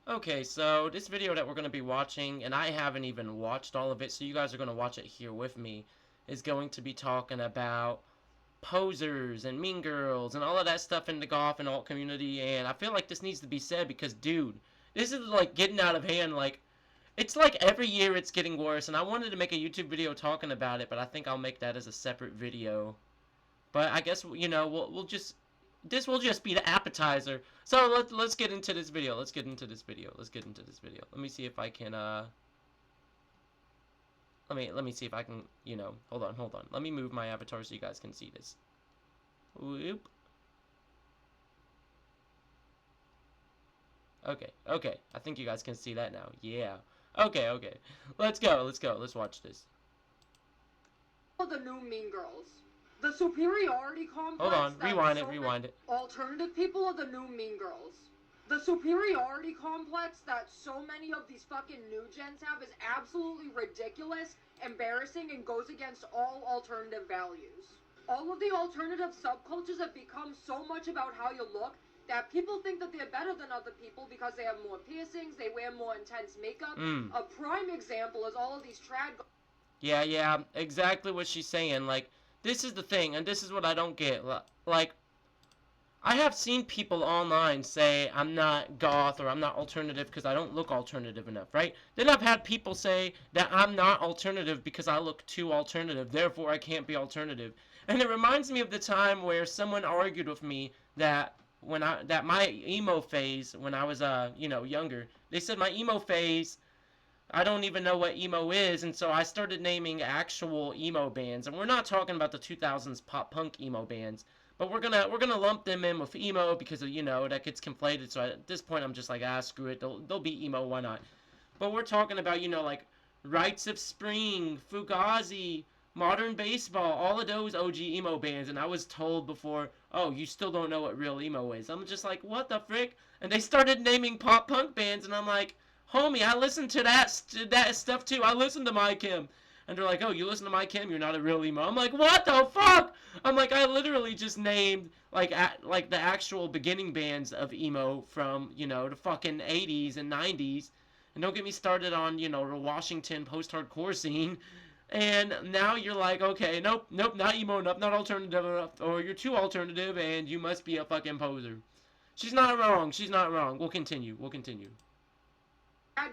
Okay, so this video that we're going to be watching, and I haven't even watched all of it, so you guys are going to watch it here with me, is going to be talking about posers and mean girls and all of that stuff in the goth and alt community, and I feel like this needs to be said because, dude, this is like getting out of hand. Like, it's like every year it's getting worse, and I wanted to make a YouTube video talking about it, but I think I'll make that as a separate video. But I guess, we'll just this will just be the appetizer. So let's get into this video. Let's get into this video. Let's get into this video. Let me see if I can let me see if I can, hold on. Let me move my avatar so you guys can see this. Whoop. Okay. I think you guys can see that now. Yeah. Okay. Let's go. Let's watch this. The new Mean Girls. The superiority complex. Hold on. Rewind it. Alternative people are the new Mean Girls. The superiority complex that so many of these fucking new gens have is absolutely ridiculous, embarrassing, and goes against all alternative values. All of the alternative subcultures have become so much about how you look that people think that they're better than other people because they have more piercings, they wear more intense makeup. A prime example is all of these trad. Yeah, exactly what she's saying. Like, this is the thing, and this is what I don't get. Like, I have seen people online say I'm not goth or I'm not alternative because I don't look alternative enough, right? Then I've had people say that I'm not alternative because I look too alternative, therefore I can't be alternative. And it reminds me of the time where someone argued with me that my emo phase when I was younger. They said my emo phase, I don't even know what emo is, and so I started naming actual emo bands. And we're not talking about the 2000s pop punk emo bands, but we're gonna lump them in with emo because that gets conflated. So at this point, I'm just like, screw it. They'll be emo. Why not? But we're talking about like Rites of Spring, Fugazi, Modern Baseball, all of those OG emo bands. And I was told before, oh, you still don't know what real emo is. I'm just like, what the frick? And they started naming pop punk bands, and I'm like, homie, I listen to that stuff too. I listen to My Chem. And they're like, oh, you listen to My Chem, you're not a real emo. I'm like, what the fuck? I'm like, I literally just named like the actual beginning bands of emo from the fucking 80s and 90s. And don't get me started on the Washington post-hardcore scene. And now you're like, okay, nope, not emo enough, not alternative enough, or you're too alternative, and you must be a fucking poser. She's not wrong. We'll continue.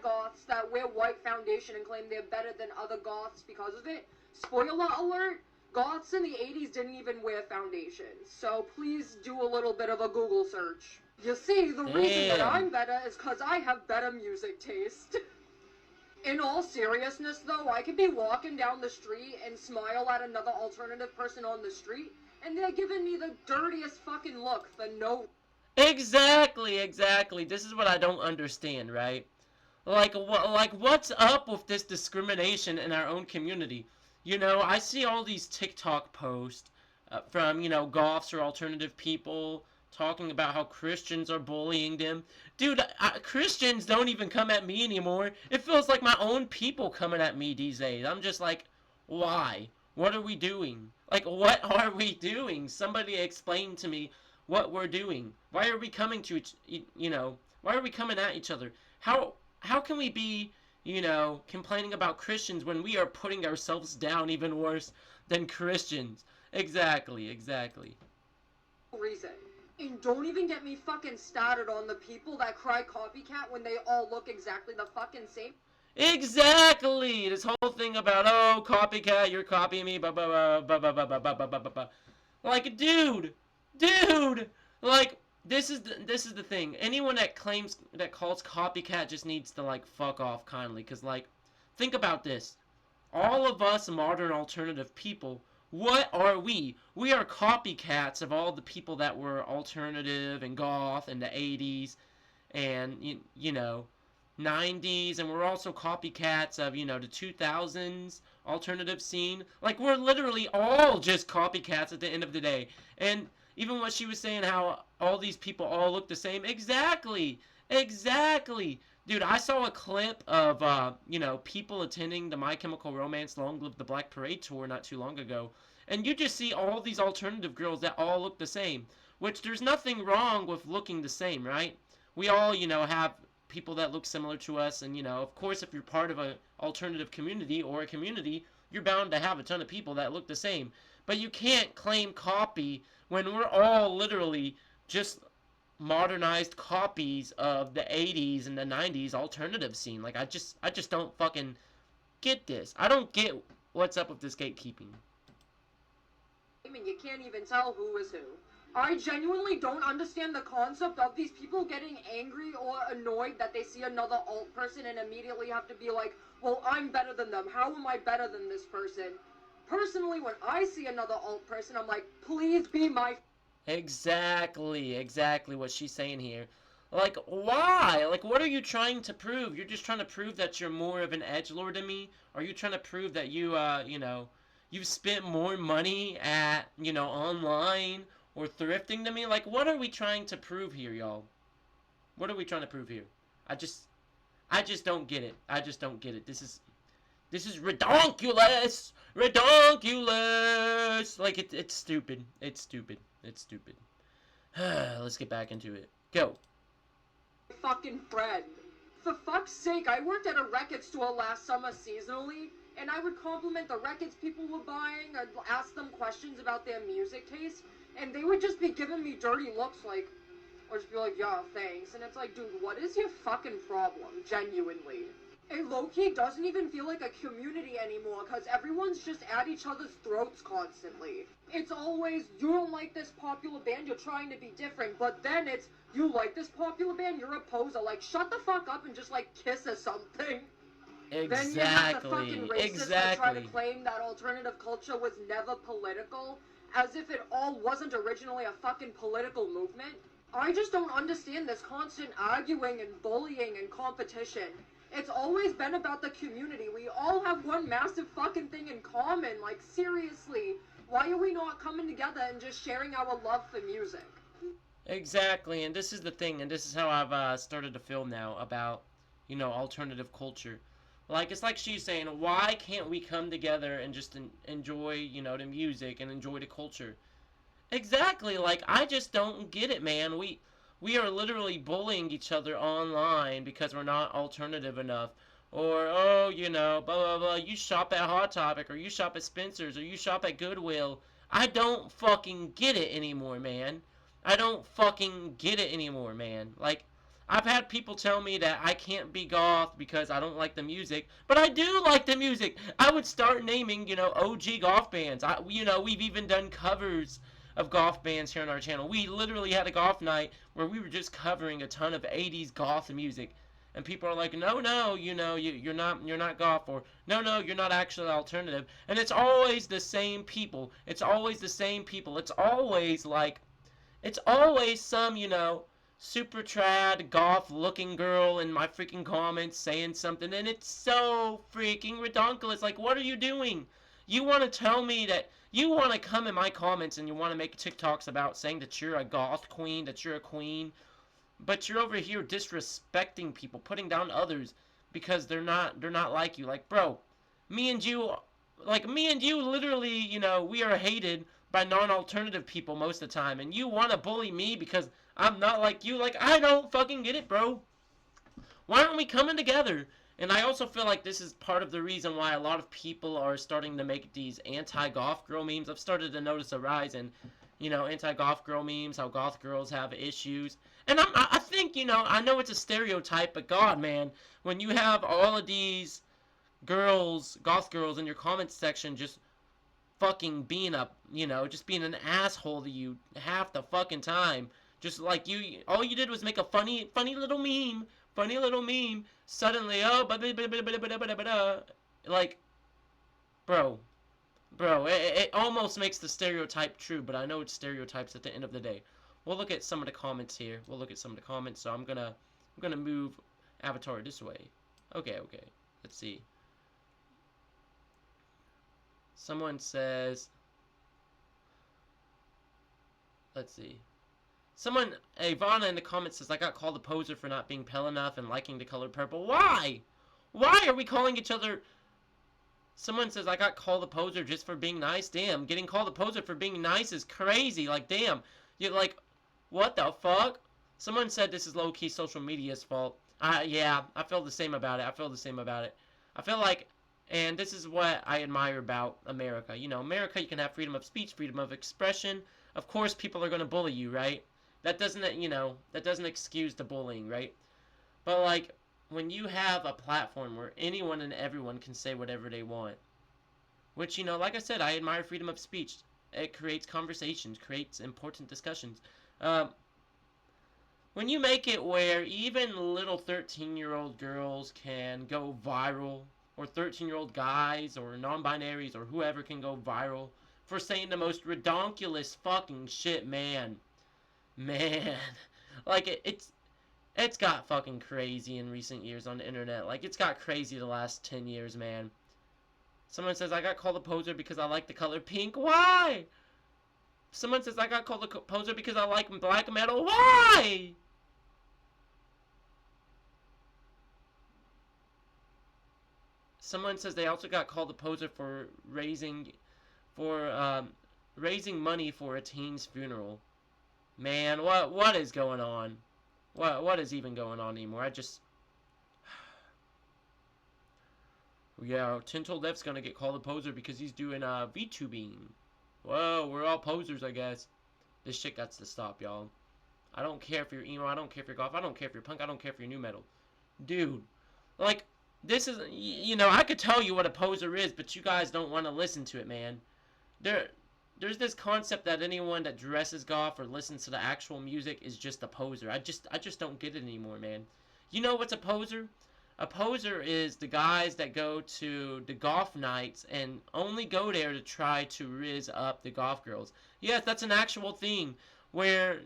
Goths that wear white foundation and claim they're better than other goths because of it. Spoiler alert, goths in the 80s didn't even wear foundation, so please do a little bit of a Google search. You see, the reason that I'm better is because I have better music taste. In all seriousness though, I could be walking down the street and smile at another alternative person on the street, and they're giving me the dirtiest fucking look for no... Exactly. This is what I don't understand, right? Like what's up with this discrimination in our own community? I see all these TikTok posts from goths or alternative people talking about how Christians are bullying them. Dude, Christians don't even come at me anymore. It feels like my own people coming at me these days. I'm just like, why? What are we doing? Like, what are we doing? Somebody explain to me what we're doing. Why are we coming to why are we coming at each other? How can we be, complaining about Christians when we are putting ourselves down even worse than Christians? Exactly. Reason. And don't even get me fucking started on the people that cry copycat when they all look exactly the fucking same. Exactly! This whole thing about, oh, copycat, you're copying me, blah, blah, blah, blah, blah, blah, blah, blah, blah, blah, blah. Like, dude! Like, this is the thing. Anyone that calls copycat just needs to like fuck off kindly, cause like, think about this. All of us modern alternative people, what are we? We are copycats of all the people that were alternative and goth in the 80s and 90s, and we're also copycats of the 2000s alternative scene. Like, we're literally all just copycats at the end of the day. And even what she was saying, how all these people all look the same. Exactly. Dude, I saw a clip of, people attending the My Chemical Romance Long Live the Black Parade tour not too long ago. And you just see all these alternative girls that all look the same. Which there's nothing wrong with looking the same, right? We all, have people that look similar to us, and, you know, of course, if you're part of an alternative community or a community, you're bound to have a ton of people that look the same. But you can't claim copy when we're all literally just modernized copies of the 80s and the 90s alternative scene. Like, I just don't fucking get this. I don't get what's up with this gatekeeping. I mean, you can't even tell who is who. I genuinely don't understand the concept of these people getting angry or annoyed that they see another alt person and immediately have to be like, well, I'm better than them. How am I better than this person? Personally, when I see another alt person, I'm like, please be my... Exactly what she's saying here. Like, why? Like, what are you trying to prove? You're just trying to prove that you're more of an edgelord than me? Are you trying to prove that you, you know, you've spent more money at, you know, online or thrifting than me? Like, what are we trying to prove here, y'all? What are we trying to prove here? I just don't get it. I just don't get it. This is redonkulous! Redonkulous! Like, it's stupid. It's stupid. It's stupid. Let's get back into it. Go. fucking friend. For fuck's sake, I worked at a record store last summer seasonally, and I would compliment the records people were buying, I'd ask them questions about their music taste, and they would just be giving me dirty looks like, or just be like, yeah, thanks. And it's like, dude, what is your fucking problem? Genuinely. It low-key doesn't even feel like a community anymore, because everyone's just at each other's throats constantly. It's always, you don't like this popular band, you're trying to be different, but then it's, you like this popular band, you're a poser. Like, shut the fuck up and just, like, kiss or something. Then you have the fucking racists that try to claim that alternative culture was never political, as if it all wasn't originally a fucking political movement. I just don't understand this constant arguing and bullying and competition. It's always been about the community. We all have one massive fucking thing in common. Like, seriously, why are we not coming together and just sharing our love for music? Exactly, and this is the thing, and this is how I've started to feel now about, you know, alternative culture. Like, it's like she's saying, why can't we come together and just enjoy, you know, the music and enjoy the culture? Exactly, like, I just don't get it, man. We are literally bullying each other online because we're not alternative enough. Or, oh, you know, blah, blah, blah, you shop at Hot Topic, or you shop at Spencer's, or you shop at Goodwill. I don't fucking get it anymore, man. I don't fucking get it anymore, man. Like, I've had people tell me that I can't be goth because I don't like the music, but I do like the music. I would start naming, you know, OG goth bands. You know, we've even done covers of goth bands here on our channel. We literally had a goth night where we were just covering a ton of 80s goth music. And people are like, no, you know, you're not goth, or no, you're not actually alternative. And it's always the same people. It's always the same people. It's always like, it's always some, you know, super trad, goth-looking girl in my freaking comments saying something, and it's so freaking redonkulous. Like, what are you doing? You want to tell me that you want to come in my comments and you want to make TikToks about saying that you're a goth queen, that you're a queen, but you're over here disrespecting people, putting down others because they're not like you. Like, bro, me and you literally, you know, we are hated by non-alternative people most of the time, and you want to bully me because I'm not like you. Like, I don't fucking get it, bro. Why aren't we coming together? And I also feel like this is part of the reason why a lot of people are starting to make these anti-goth girl memes. I've started to notice a rise in, you know, anti-goth girl memes, how goth girls have issues. And I think, you know, I know it's a stereotype, but God, man, when you have all of these girls, goth girls in your comments section just fucking being a, you know, just being an asshole to you half the fucking time. Just like all you did was make a funny little meme, suddenly, oh, like, bro, it almost makes the stereotype true, but I know it's stereotypes at the end of the day. We'll look at some of the comments here. So I'm gonna move Avatar this way. Okay, let's see. Someone says, let's see. Ivana in the comments says, I got called a poser for not being pale enough and liking the color purple. Why? Why are we calling each other? Someone says, I got called a poser just for being nice. Damn, getting called a poser for being nice is crazy. Like, damn. You're like, what the fuck? Someone said this is low-key social media's fault. Yeah, I feel the same about it. I feel the same about it. I feel like, and this is what I admire about America. You know, America, you can have freedom of speech, freedom of expression. Of course, people are going to bully you, right? That doesn't, that doesn't excuse the bullying, right? But like, when you have a platform where anyone and everyone can say whatever they want, which, like I said, I admire freedom of speech. It creates conversations, creates important discussions. Um, when you make it where even little 13-year-old girls can go viral, or 13-year-old guys, or non-binaries, or whoever can go viral for saying the most redonkulous fucking shit, man, like it's got fucking crazy in recent years on the internet. Like, it's got crazy the last 10 years, man. Someone says, I got called a poser because I like the color pink. Why? Someone says, I got called a poser because I like black metal. Why? Someone says they also got called a poser for for raising money for a teen's funeral. Man, what is going on? What is even going on anymore? Yeah, TenTillDeath's gonna get called a poser because he's doing VTubing. Whoa, we're all posers, I guess. This shit got to stop, y'all. I don't care if you're emo, I don't care if you're goth, I don't care if you're punk, I don't care if you're new metal. Dude, like, this is, I could tell you what a poser is, but you guys don't want to listen to it, man. There's this concept that anyone that dresses goth or listens to the actual music is just a poser. I just don't get it anymore, man. You know what's a poser? A poser is the guys that go to the golf nights and only go there to try to riz up the golf girls. Yes, that's an actual thing where,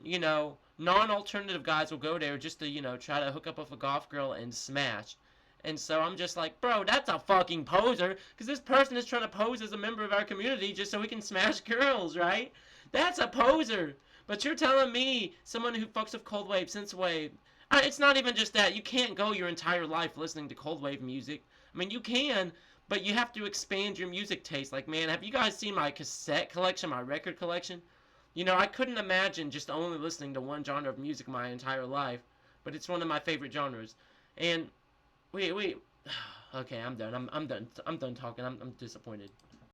non-alternative guys will go there just to, try to hook up with a golf girl and smash. And so I'm just like, bro, that's a fucking poser, because this person is trying to pose as a member of our community just so we can smash girls, right? That's a poser. But you're telling me, someone who fucks with cold wave, synthwave, it's not even just that. You can't go your entire life listening to cold wave music. I mean, you can, but you have to expand your music taste. Like, man, have you guys seen my cassette collection, my record collection? I couldn't imagine just only listening to one genre of music my entire life, but it's one of my favorite genres. And wait. Okay, I'm done. I'm done. I'm done talking. I'm disappointed.